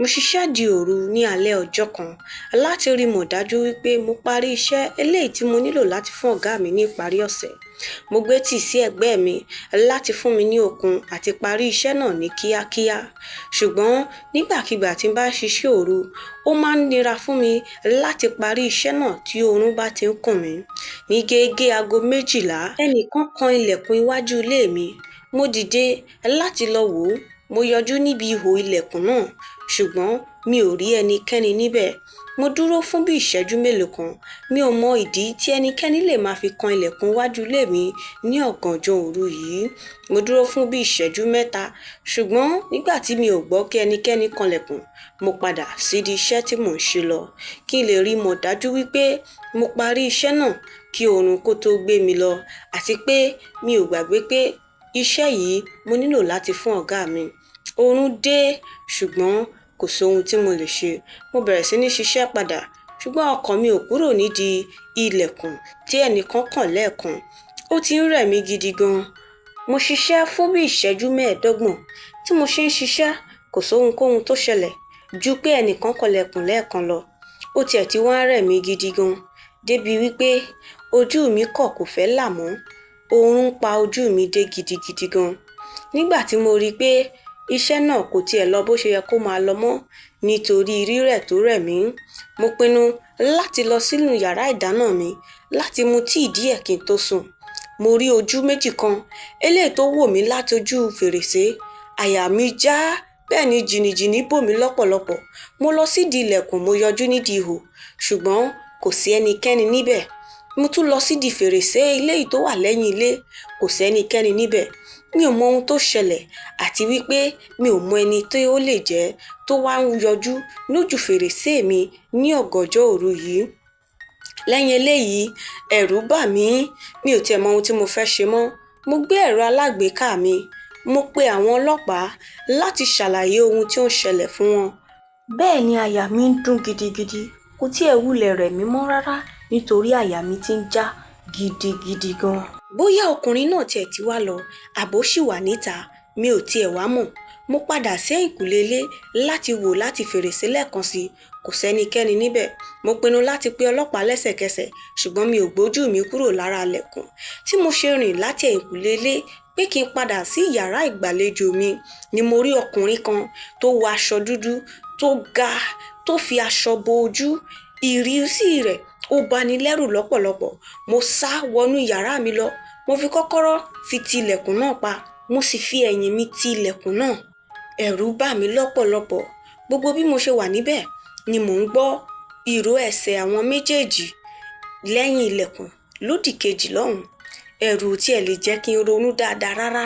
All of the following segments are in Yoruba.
Mo ṣiṣẹ́ di òru ní alẹ́ ọjọ́ kan láti rí mọ̀ dájú wípé mo parí iṣẹ́ eléyìí tí mo nílò láti fún ọ̀gá mi ní ìparí ọ̀sẹ̀. Mo gbé tíì sí ẹ̀gbẹ́ mi láti fún mi ní okun àti parí iṣẹ́ náà ní kíákíá. Ṣùgbọ́n nígbàkigbà tí n bá ṣiṣẹ́ òru, ó máa ń nira fún mi láti parí iṣẹ́ náà tí oorun bá ti ń kùn mí. Ní gẹ́gẹ́ aago 12, ẹnìkan kan ilẹ̀kùn iwájú ilé mi. Mo dìde láti lọ wò ó. Mo yọjú níbi ihò ilẹ̀kùn náà, ṣùgbọ́n mi ò rí ẹnikẹ́ni níbẹ̀. Mo dúró fún bí ìṣẹ́jú mélòó kan. Mi ò mọ ìdí tí ẹnikẹ́ni lè máa fi kan ilẹ̀kùn iwájú ilé mi ní ọ̀gànjọ́ òru yìí. Mo dúró fún bí ìṣẹ́jú 3, ṣùgbọ́n nígbà tí mi ò gbọ́ kí ẹnikẹ́ni kanlẹ̀kùn, mo padà sídi iṣẹ́ tí mò ń ṣe lọ, kí n lè rí mọ̀ dájú wípé mo parí iṣẹ́ náà kí oorun kó tó gbé mi lọ, àti pé mi ò gbàgbé pé iṣẹ́ yìí mo nílò láti fún ọ̀gá mi. Oorun dé, ṣùgbọ́n kò sí ohun tí mo lè ṣe. Mo bẹ̀rẹ̀ sí ní ṣiṣẹ́ padà, ṣùgbọ́n ọkàn mi ò kúrò nídìí ilẹ̀kùn tí ẹnìkan kàn lẹ́ẹ̀kan. Ó ti ń rẹ̀ mí gidi gan. Mo ṣiṣẹ́ fún bí ìṣẹ́jú 15. Tí mo ṣe ń ṣiṣẹ́, kò sí ohunkóhun tó ṣẹlẹ̀ ju pé ẹnìkan kanlẹ̀kùn lẹ́ẹ̀kan lọ. Ó tiẹ̀ ti wá ń rẹ̀ mí gidi gan, débi wípé ojú mi kò fẹ́ là mọ́. Oorun pa ojú mi dé gidigidi gan. Nígbà tí mo rí pé iṣẹ́ náà kò tiẹ̀ lọ bó ṣe yẹ kó máa lọ mọ́ nítorí rírẹ̀ tó rẹ̀ mí, mo pinnu láti lọ sínú yàrá ìdáná mi láti mu tíì díẹ̀ kí n tó sùn. Mo rí ojú méjì kan, eléyìí tó wò mí láti ojú fèrèsé. Àyà mi já, bẹ́ẹ̀ ni jìnnìjìnnì bò mí lọ́pọ̀lọpọ̀. Mo lọ sídìí ilẹ̀kùn, mo yọjú nídìí ihò, ṣùgbọ́n kò sí ẹnikẹ́ni níbẹ̀. Mo tún lọ sídìí fèrèsé eléyìí tó wà lẹ́yìn ilé, kò sí ẹnikẹ́ni níbẹ̀. Mi ò mọ ohun tó ṣẹlẹ̀, àti wípé mi ò mọ ẹni tí ó lè jẹ́ tó wá ń yọjú lójú fèrèsé mi ní ọ̀gànjọ́ òru yìí. Lẹ́yìn eléyìí, ẹ̀rù bà mí. Mi ò tiẹ̀ mọ ohun tí mo fẹ́ ṣe mọ́. Mo gbé ẹ̀rọ alágbèéká mi. Mo pe àwọn ọlọ́pàá láti ṣàlàyé ohun tí ó ń ṣẹlẹ̀ fún wọn. Bẹ́ẹ̀ ni àyà mi ń dún gidigidi. Kò tiẹ̀ wulẹ̀ rẹ̀ mí mọ́ rárá nítorí àyà mi ti ń já gidigidi gan. Bóyá ọkùnrin náà tiẹ̀ ti wá lọ, àbó ṣì wà níta, mi ò tiẹ̀ wá mọ̀. Mo padà sí ẹ̀yìnkùlé ilé láti wò láti fèrèsé lẹ́ẹ̀kan sí, kò sẹ́nikẹ́ni níbẹ̀. Mo pinnu láti pe ọlọ́pàá lẹ́sẹ̀kẹsẹ̀, ṣùgbọ́n mi ò gbójú mi kúrò lára ilẹ̀kùn. Tí mo ṣe rìn láti ẹ̀yìnkùlé ilé pé kí n padà sí yàrá ìgbàlejò mi, ni mo rí ọkùnrin kan tó wọ aṣọ dúdú, tó ga, tó fi aṣọ bo ojú. Ìrísí rẹ̀ ó bani lẹ́rù lọ́pọ̀lọpọ̀. Mo sá wọnú yàrá mi lọ. Mo fi kọ́kọ́rọ́ fi ti ilẹ̀kùn náà pa. Mo sì fi ẹ̀yìn mi ti ilẹ̀kùn náà. Ẹ̀rù bà mí lọ́pọ̀lọpọ̀. Gbogbo bí mo ṣe wà níbẹ̀ ni mò ń gbọ́ ìró ẹsẹ̀ àwọn méjèèjì lẹ́yìn ilẹ̀kùn lódì kejì lọ́hùn. Ẹ̀rù tí ẹ̀ lè jẹ́ kí n ronú dáadáa rárá.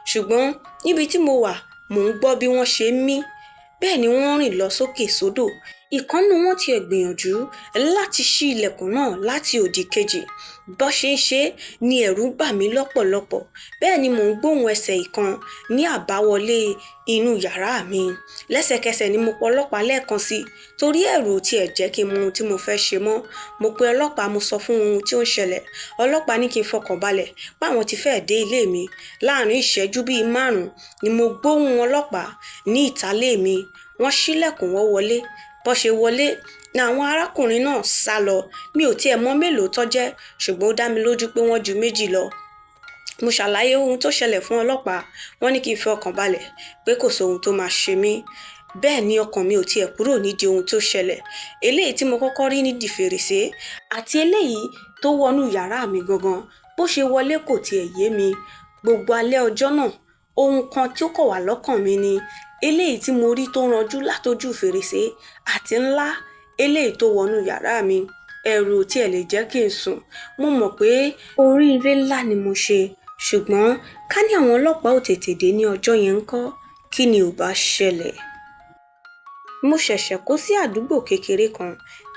Ṣùgbọ́n níbi tí mo wà, mò ń gbọ́ bí wọ́n ṣe ń mí. Bẹ́ẹ̀ ni wọ́n rìn lọ sókè sódò. Ìkan nínú wọn tiẹ̀ gbìyànjú láti ṣí ilẹ̀kùn náà láti òdì kejì. Bó ṣe ń ṣe ni ẹ̀rù bà mí lọ́pọ̀lọpọ̀. Bẹ́ẹ̀ ni mò ń gbóhùn ẹsẹ̀ ìkan ní àbáwọlé inú yàrá mi. Lẹ́sẹ̀kẹsẹ̀ ni mo pe ọlọ́pàá lẹ́ẹ̀kan sí, torí ẹ̀rù tí ẹ̀ jẹ́ kí n mọ ohun tí mo fẹ́ ṣe mọ́. Mo pe ọlọ́pàá, mo sọ fún ohun tí ó ń ṣẹlẹ̀. Ọlọ́pàá ní kí n fọkàn balẹ̀ pé àwọn ti fẹ́ẹ̀ dé ilé mi. Láàárín ìṣẹ́jú bíi 5 ni mo gbóhùn ọlọ́pàá ní ìtálé mi. Wọ́n ṣílẹ̀kùn, wọ́n wọlé. Bó ṣe wọlé ni àwọn arákùnrin náà sá lọ. Mi ò tiẹ̀ mọ mélòó tó jẹ́, ṣùgbọ́n ó dá mi lójú pé wọ́n ju 2 lọ. Mo ṣàlàyé ohun tó ṣẹlẹ̀ fún ọlọ́pàá. Wọ́n ní kí n fi ọkàn balẹ̀ pé kò sí ohun tó máa ṣe mí. Bẹ́ẹ̀ ni ọkàn mi ò tiẹ̀ kúrò nídìí ohun tó ṣẹlẹ̀. Eléyìí tí mo kọ́kọ́ rí nídìí fèrèsé àti eléyìí tó wọnú yàrá mi gangan. Bó ṣe wọlé kò tiẹ̀ yé mi. Gbogbo alẹ́ ọjọ́ náà, ohun kan tí ó kọ̀ wá lọ́kàn mi ni eléyìí tí mo rí tó ranjú látojú fèrèsé àti ńlá eléyìí tó wọnú yàrá mi. Ẹ̀rù tí ẹ̀ lè jẹ́ kí n sùn. Mo mọ̀ pé oríire ńlá ni mo ṣe, ṣùgbọ́n ká ní àwọn ọlọ́pàá ò tètè dé ní ọjọ́ yẹn ńkọ́, kí ni ò bá ṣẹlẹ̀? Mo ṣẹ̀ṣẹ̀ kó sí àdúgbò kékeré kan,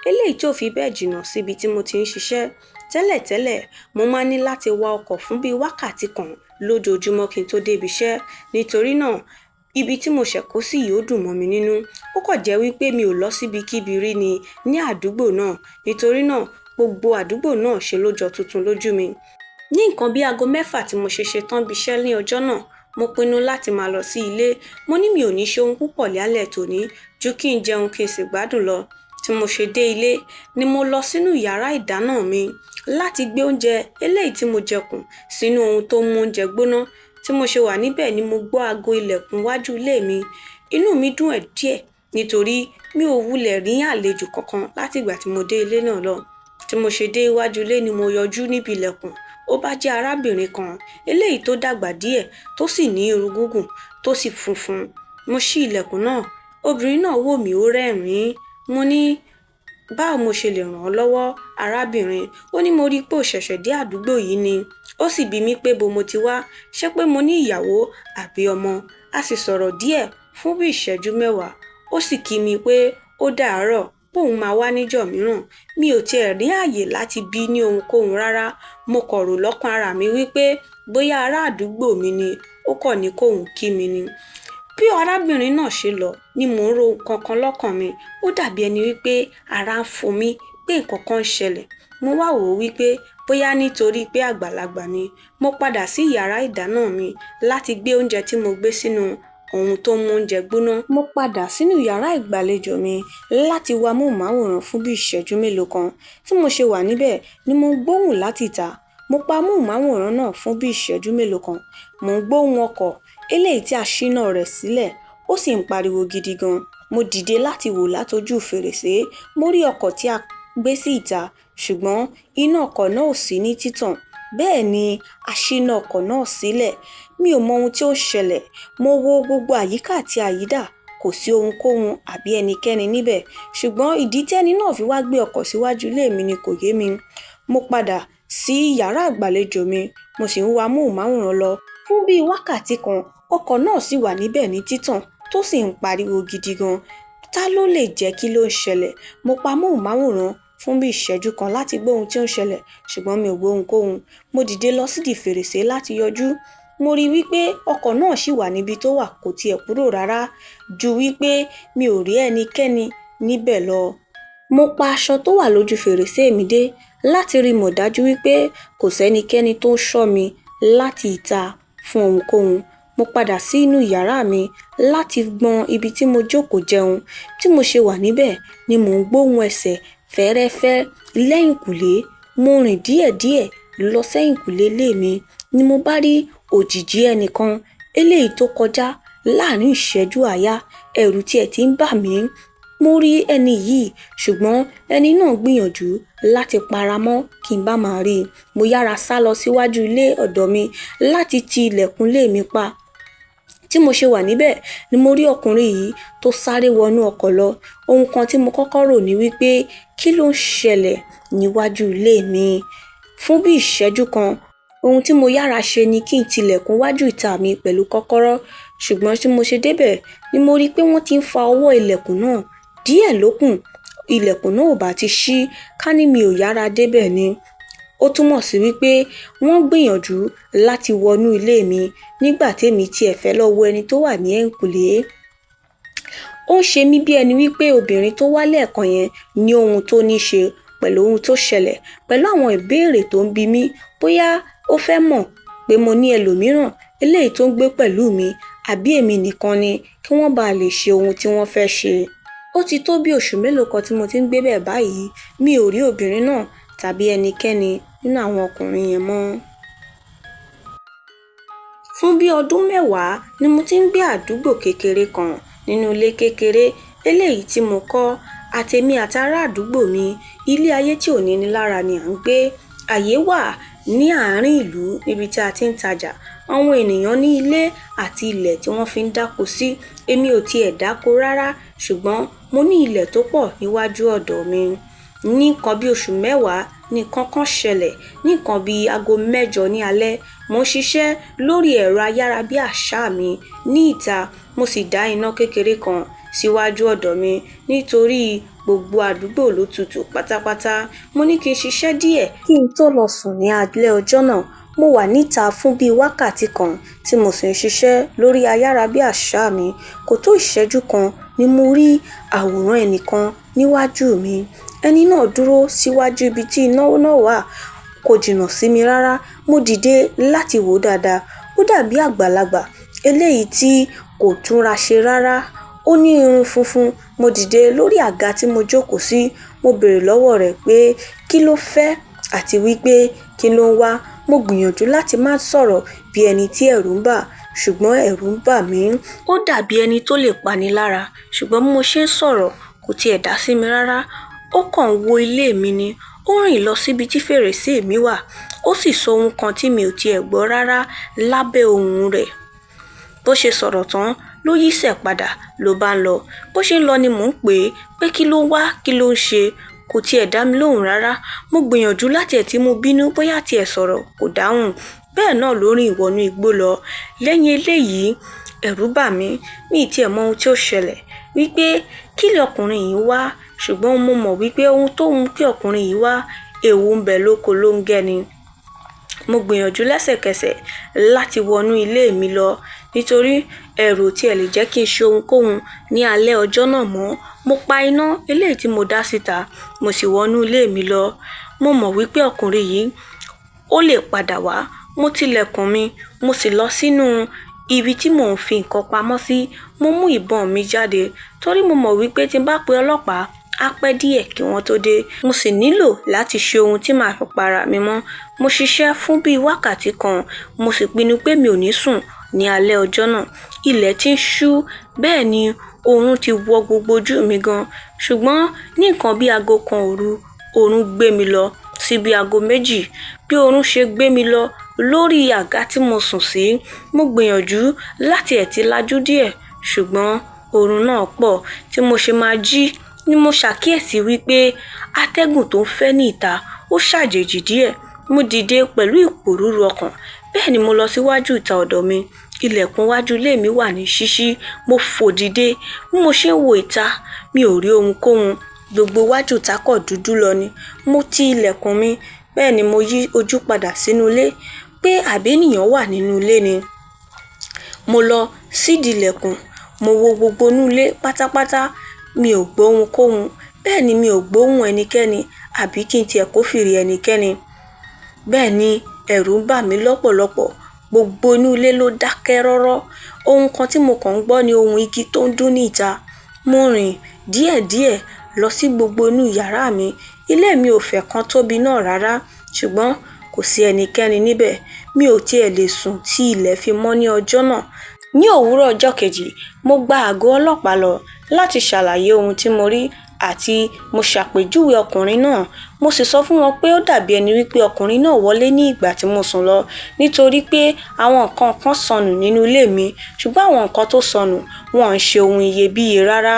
eléyìí tí ò fi bẹ́ẹ̀ jìnnà síbi tí mo ti ń ṣiṣẹ́. Tẹ́lẹ̀tẹ́lẹ̀, mo máa ní láti wa ọkọ̀ fún bíi wákàtí kan lójoojúmọ́ kí n tó dé ibi iṣẹ́. Nítorí náà, ibi tí mo ṣẹ̀ kó sí yìí ó dùn mọ́ mi nínú. Ó kàn jẹ́ wípé mi ò lọ síbi kíbi rí ni ní àdúgbò náà. Nítorí náà, gbogbo àdúgbò náà ṣe ló jọ tuntun lójú mi. Ní nǹkan bí aago 6 tí mo ṣe tán bí iṣẹ́ ní ọjọ́ náà, mo pinnu láti máa lọ sí ilé. Mo ní mi ò ní ṣe ohun púpọ̀ lálẹ́ tòní, ju kí n jẹun kí n sì gbádùn lọ. Tí mo ṣe dé ilé ni mo lọ sínú yàrá ìdáná mi láti gbé oúnjẹ eléyìí tí mo jẹ kù sínú ohun tó mú oúnjẹ gbóná. Tí mo ṣe wà níbẹ̀ ni mo gbọ́ aago ilẹ̀kùn wájú ilé mi. Inú mi dùn díẹ̀ nítorí mi ò wulẹ̀ rí àlejò kankan láti ìgbà tí mo dé ilé náà lọ. Tí mo ṣe dé iwájú ilé ni mo yọjú níbi ilẹ̀kùn. Ó bá jẹ́ arábìnrin kan eléyìí tó dàgbà díẹ̀ tó sì ní irun gígùn tó sì funfun. Mo ṣí ilẹ̀kùn náà. Obìnrin náà wò mí, ó rẹ́rìn-ín. Mo ní, báwo mo ṣe lè ràn ọ́ lọ́wọ́ arábìnrin? Ó ní mo rí pé ó ṣẹ̀ṣẹ̀ dé àdúgbò yìí ni. Ó sì bi mí pé bo mo ti wá, ṣé pé mo ní ìyàwó àbí ọmọ. A sì sọ̀rọ̀ díẹ̀ fún bí ìṣẹ́jú mẹ́wàá. Ó sì kí mi pé ó dàárọ̀, bóun máa wá níjọ́ mìíràn. Mi ò tiẹ̀ rí àyè láti bi ní ohunkóhun rárá. Mo kọ̀ rò lọ́kàn ara mi wípé bóyá ará àdúgbò mi ni, ó kọ̀ ní kóun kí mi ni. Bí arábìnrin náà ṣe lọ ni mò ń ro nǹkan kan lọ́kàn mi. Ó dàbí ẹni wípé ara ń fún mi, pé nǹkan kan ń ṣẹlẹ̀. Mo wá wò ó wípé bóyá nítorí pé àgbàlagbà ni. Mo padà sí yàrá ìdáná mi láti gbé oúnjẹ tí mo gbé sínú ohun tó mú oúnjẹ gbóná. Mo padà sínú yàrá ìgbàlejò mi láti wo amóhùnmáwòrán fún bí ìṣẹ́jú mélòó kan. Tí mo ṣe wà níbẹ̀ ni mo gbóhùn láti ìta. Mo pa amóhùnmáwòrán náà fún bí ìṣẹ́jú mélòó kan. Mo ń gbóhùn ọkọ̀ eléyìí tí a ṣíná rẹ̀ sílẹ̀. Ó sì ń pariwo gidi gan. Mo dìde láti wò látojú fèrèsé. Mo rí ọkọ̀ tí a gbé sí ìta, ṣùgbọ́n iná ọkọ̀ náà ò sí ní títàn. Bẹ́ẹ̀ ni a ṣíná ọkọ̀ náà sílẹ̀. Mi ò mọ ohun tí ó ṣẹlẹ̀. Mo wo gbogbo àyíká àti àyídà. Kò sí ohunkóhun àbí ẹnikẹ́ni níbẹ̀. Ṣùgbọ́n ìdí tí ẹni náà fi wá gbé ọkọ̀ síwájú ilé mi ni kò yé mi. Mo padà sí yàrá ìgbàlejò mi. Mo sì ń wo amóhùnmáwòrán lọ. Fún bí wákàtí kan, ọkọ̀ náà sì wà níbẹ̀ ní títàn tó sì ń pariwo gidi gan. Ta ló lè jẹ́ kí ló ń ṣẹlẹ̀? Mo pa amóhùnmáwòrán fún bí ìṣẹ́jú kan láti gbọ́ ohun tí ó ń ṣẹlẹ̀, ṣùgbọ́n mi ò gbọ́ ohunkóhun. Mo dìde lọ sídìí fèrèsé láti yọjú. Mo rí wípé ọkọ̀ náà ṣì wà níbi tó wà, kò tiẹ̀ kúrò rárá, ju wípé mi ò rí ẹnikẹ́ni níbẹ̀ lọ. Mo pa aṣọ tó wà lójú fèrèsé mi dé láti rí mọ̀ dájú wípé kò sẹ́nikẹ́ni tó ń ṣọ́ mi láti ìta fún ohunkóhun. Mo padà sí inú yàrá mi láti gbọn ibi tí mo jókòó jẹun. Tí mo ṣe wà níbẹ̀ ni mò ń gbóhùn ẹsẹ̀ fẹ́ẹ́rẹ́fẹ́ lẹ́yìnkùlé. Mo rìn díẹ̀díẹ̀ lọ sẹ́yìnkùlé ilé mi ni mo bá rí òjìji ẹnìkan eléyìí tó kọjá láàrin ìṣẹ́jú àáyá. Ẹ̀rù tiẹ̀ tí ń bà mí. Mo rí ẹni yìí, ṣùgbọ́n ẹni náà gbìyànjú láti paramọ́ kí n bá máa rí i. Mo yára sá lọ síwájú ilé ọ̀dọ̀ mi láti ti ilẹ̀kùn ilé mi pa. Tí mo ṣe wà níbẹ̀ ni mo rí ọkùnrin yìí tó sáré wọnú ọkọ̀ lọ. Ohun kan tí mo kọ́kọ́ rò ní wípé kí ló ń ṣẹlẹ̀ níwájú ilé mi? Fún bí ìṣẹ́jú kan, ohun tí mo yára ṣe ni kí n tilẹ̀kùn wájú ìta mi pẹ̀lú kọ́kọ́rọ́. Ṣùgbọ́n tí mo ṣe débẹ̀ ni mo rí pé wọ́n ti ń fa ọwọ́ ilẹ̀kùn náà. Díẹ̀ lókùn, ilẹ̀kùn náà ò bá ti ṣí. Ká ní mi ò yára débẹ̀ ni. Ó túmọ̀ sí wípé wọ́n gbìyànjú láti wọnú ilé mi nígbà tèmi tiẹ̀ fẹ́ lọ wo ẹni tó wà ní ẹ̀yìnkùlé. Ó ń ṣe mí bí ẹni wípé obìnrin tó wá lẹ́ẹ̀kan yẹn ní ohun tó ní ṣe pẹ̀lú ohun tó ṣẹlẹ̀, pẹ̀lú àwọn ìbéèrè tó ń bi mí bóyá ó fẹ́ mọ̀ pé mo ní ẹlòmíràn eléyìí tó ń gbé pẹ̀lú mi àbí èmi nìkan ni kí wọ́n bá lè ṣe ohun tí wọ́n fẹ́ ṣe. Ó ti tó bí oṣù mélòó kan tí mo ti ń gbé bẹ̀ báyìí. Mi ò rí obìnrin náà tàbí ẹnikẹ́ni nínú àwọn ọkùnrin yẹn mọ́. Fún bí ọdún mẹ́wàá ni mo ti ń gbé àdúgbò kékeré kan nínú ilé kékeré eléyìí tí mo kọ́. Àtèmi àtàrà àdúgbò mi, ilé ayé tí ò ní ní lára ni à ń gbé. Àyè wà ní àárín ìlú níbi tí a ti ń tajà. Àwọn ènìyàn ní ilé àti ilẹ̀ tí wọ́n fi ń dáko sí. Èmi ò tiẹ̀ dáko rárá, ṣùgbọ́n mo ní ilẹ̀ tó pọ̀ níwájú ọ̀dọ̀ mi. Ní nǹkan bí oṣù mẹ́wàá ní nǹkan kan ṣẹlẹ̀. Ní nǹkan bí aago 8 ní alẹ́, mo ń ṣiṣẹ́ lórí ẹ̀rọ ayárabíàṣá mi ní ìta. Mo sì dá iná kékeré kan síwájú ọ̀dọ̀ mi nítorí gbogbo àdúgbò ló tutù pátápátá. Mo ní kí n ṣiṣẹ́ díẹ̀ kí n tó lọ sùn ní alẹ́ ọjọ́ náà. Mo wà níta fún bí wákàtí kan tí mo sì ń ṣiṣẹ́ lórí ayárabíàṣá mi. Kò tó ìṣẹ́jú kan ni mo rí àwòrán ẹnìkan níwájú mi. Ẹni náà dúró síwájú ibi tí iná náà wà. Kò jìnnà sí mi rárá. Mo dìde láti wò dáadáa. Ó dàbí àgbàlagbà eléyìí tí kò túnra ṣe rárá. ó ní irun funfun. Mo dìde lórí àga tí mo jókòó sí. Mo béèrè lọ́wọ́ rẹ̀ pé kí ló fẹ́ àti wípé kí ló ń wá. Mo gbìyànjú láti má sọ̀rọ̀ bí ẹni tí ẹ̀rù ń bà, ṣùgbọ́n ẹ̀rù ń bà mí. Ó dàbí ẹni tó lè pani lára, ṣùgbọ́n bí mo ṣe ń sọ̀rọ̀ kò tiẹ̀ dá sí mi rárá. Ó kàn wo ilé mi ni. Ó rìn lọ síbi tí fèrèsé mi wà. Ó sì sọ ohun kan tí mi ò tiẹ̀ gbọ́ rárá lábẹ́ ohùn rẹ̀. Bó ṣe sọ̀rọ̀ tán ló yísẹ̀ padà ló bá ń lọ. Bó ṣe ń lọ ni mò ń pè é pé kí ló ń wá, kí ló ń ṣe. Kò tiẹ̀ dá mi lóhùn rárá. Mo gbìyànjú láti ẹ̀ tí mo bínú bóyá tiẹ̀ sọ̀rọ̀ kò dáhùn. Bẹ́ẹ̀ náà ló rìn wọnú igbó lọ. Lẹ́yìn eléyìí ẹ̀rù bà mí. Mi ì tiẹ̀ mọ ohun tí ó ṣẹlẹ̀ wípé kí ni ọkùnrin yìí wá, ṣùgbọ́n mo mọ̀ wípé ohun tó mú kí ọkùnrin yìí wá, ewu ń bẹ lóko ló ń gẹ́ni. Mo gbìyànjú lẹ́sẹ̀kẹsẹ̀ láti wọnú ilé mi lọ nítorí ẹ̀rù tí ẹ lè jẹ́ kí n ṣe ohunkóhun ní alẹ́ ọjọ́ náà mọ́. Mo pa iná eléyìí tí mo dá síta, mo sì wọnú ilé mi lọ. Mo mọ̀ wípé ọkùnrin yìí ó lè padà wá. Mo tilẹ̀kùn mi, mo sì lọ sínú ibi tí mò ń fi nǹkan pamọ́ sí. Mo mú ìbọn mi jáde torí mo mọ̀ wípé tí n bá pe ọlọ́pàá á pẹ́ díẹ̀ kí wọ́n tó dé. Mo sì nílò láti ṣe ohun tí màá fi para mi mọ́. Mo ṣiṣẹ́ fún bíi wákàtí kan. Mo sì pinnu pé mi ò ní sùn ní alẹ́ ọjọ́ náà. Ilẹ̀ ti ń ṣú, bẹ́ẹ̀ ni oorun ti wọ gbogbo ojú mi gan. Ṣùgbọ́n ní nǹkan bí aago kan òru, oorun gbé mi lọ sí bí aago 2. Bí oorun ṣe gbé mi lọ lórí àga tí mo sùn sí, mo gbìyànjú láti ẹ̀ ti lajú díẹ̀, ṣùgbọ́n oorun náà pọ̀. Tí mo ṣe máa jí ni mo ṣàkíyèsí wípé atẹ́gùn tó ń fẹ́ ní ìta ó ṣàjèjì díẹ̀. Mo dìde pẹ̀lú ìpòrúru ọkàn. Bẹ́ẹ̀ ni mo lọ síwájú ìta ọ̀dọ̀ mi. Ilẹ̀kùn wájú ilé mi wà ní ṣíṣí. Mo fò dìde. Bí mo ṣe ń wo ìta, mi ò rí ohunkóhun. Gbogbo iwájú ìta kọ̀ dúdú lọ ni. Mo ti ilẹ̀kùn mi. Bẹ́ẹ̀ ni mo yí ojú padà sínú ilé pé àbí ènìyàn wà nínú ilé ni. Mo lọ sídìí ilẹ̀kùn. Mo wo gbogbo inú ilé pátápátá. Mi ò gbọ́ ohunkóhun. Bẹ́ẹ̀ ni mi ò gbóhùn ẹnikẹ́ni àbí kí n tiẹ̀ kófìrí ẹnikẹ́ni. Bẹ́ẹ̀ ni ẹ̀rù ń bà mí lọ́pọ̀lọpọ̀. Gbogbo inú ilé ló dákẹ́ rọ́rọ́. Ohun kan tí mo kàn ń gbọ́ ni ohun igi tó ń dún ní ìta. Mo rìn díẹ̀díẹ̀ lọ sí gbogbo inú yàrá mi. Ilé mi ò fẹ̀ kan tóbi náà rárá, ṣùgbọ́n kò sí ẹnikẹ́ni níbẹ̀. Mi ò tiẹ̀ lè sùn tí ilẹ̀ fi mọ́ ní ọjọ́ náà. Ní òwúrọ̀ ọjọ́ kejì, mo gba àgọ́ ọlọ́pàá lọ láti ṣàlàyé ohun tí mo rí àti mo ṣàpèjúwe ọkùnrin náà. Mo sì sọ fún wọn pé ó dàbí ẹni wípé ọkùnrin náà wọlé ní ìgbà tí mo sùn lọ nítorí pé àwọn nǹkan kan sọnù nínú ilé mi, ṣùgbọ́n àwọn nǹkan tó sọnù wọn ń ṣe ohun iyebíye rárá.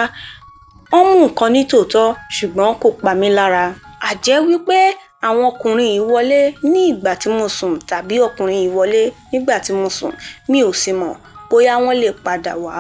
Wọ́n mú nǹkan ní tòótọ́ ṣùgbọ́n kò pa mí lára. Àjẹ́ wípé àwọn ọkùnrin yìí wọlé ní ìgbà tí mo sùn tàbí ọkùnrin yìí wọlé nígbà tí mo sùn, mi ò sì mọ̀ bóyá wọ́n lè padà wá.